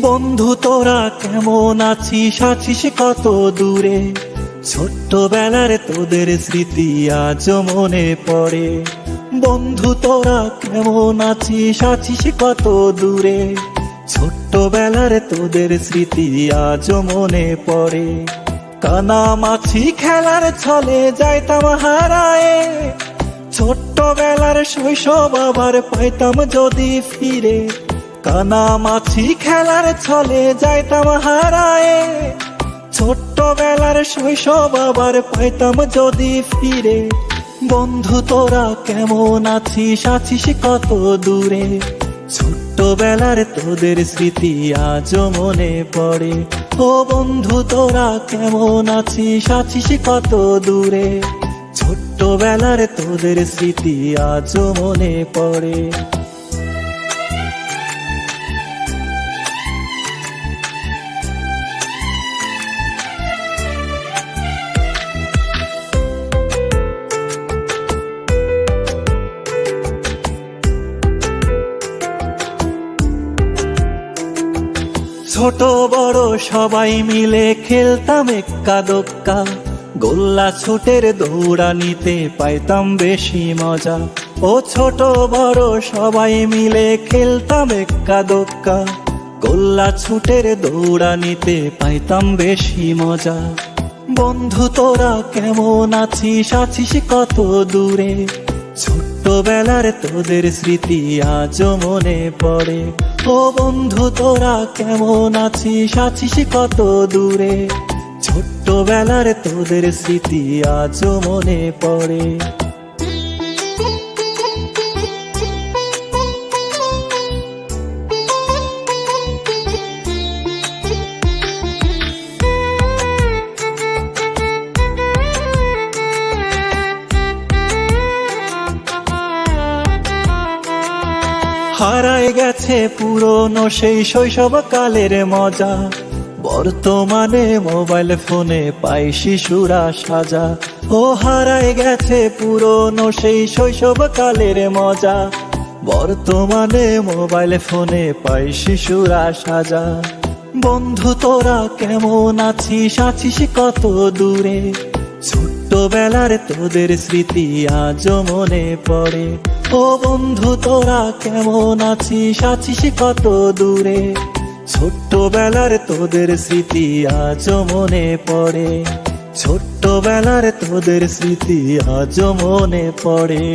বন্ধু তোরা কেমন আছিস, আছিস কত দূরে? ছোট্টবেলার তোদের স্মৃতি আজও মনে পড়ে। বন্ধু তোরা কেমন আছিস, আছিস কত দূরে? ছোট্টবেলার তোদের স্মৃতি আজও মনে পড়ে। কানামাছি খেলার ছলে যাইতাম হারায়ে, ছোট্টবেলার শৈশব আবার পাইতাম যদি ফিরে। কানামাছি খেলার ছলে যাইতাম হারায়ে, ছোট্টবেলার শৈশব আবার পাইতাম যদি ফিরে। বন্ধু তোরা কেমন আছিস, আছিস কত দূরে? ছোট্টবেলার তোদের স্মৃতি আজও মনে পড়ে। ও বন্ধু তোরা কেমন আছিস, আছিস কত দূরে? ছোট্টবেলার তোদের স্মৃতি আজও মনে পড়ে। ছোট বড় সবাই মিলে খেলতাম এক্কা দোক্কা, গোল্লা ছুটের দৌড়ানিতে পাইতাম বেশি মজা। ও ছোট বড় সবাই মিলে খেলতাম এক্কা দোক্কা, গোল্লা ছুটের দৌড়ানিতে পাইতাম বেশি মজা। বন্ধু তোরা কেমন আছিস, আছিস কত দূরে? ছোট্টবেলার তোদের স্মৃতি আজও মনে পড়ে। ও বন্ধু তোরা কেমন আছিস, আছিস কত দূরে? ছোট্টবেলার তোদের স্মৃতি আজও মনে পড়ে। হারায় গেছে পুরনো সেই শৈশবকালের মজা, বর্তমানে মোবাইল ফোনে পাই শিশুরা সাজা। ও হারায় গেছে পুরনো সেই শৈশবকালের মজা, বর্তমানে মোবাইল ফোনে পাই শিশুরা সাজা। বন্ধু তোরা কেমন আছিস, আছিস কত দূরে? ছোট্টবেলার তোদের স্মৃতি আজও মনে পড়ে। ও বন্ধু তোরা কেমন আছিস, আছিস কত দূরে? ছোট্টবেলার তোদের স্মৃতি আজও মনে পড়ে। ছোট্টবেলার তোদের স্মৃতি আজও মনে পড়ে।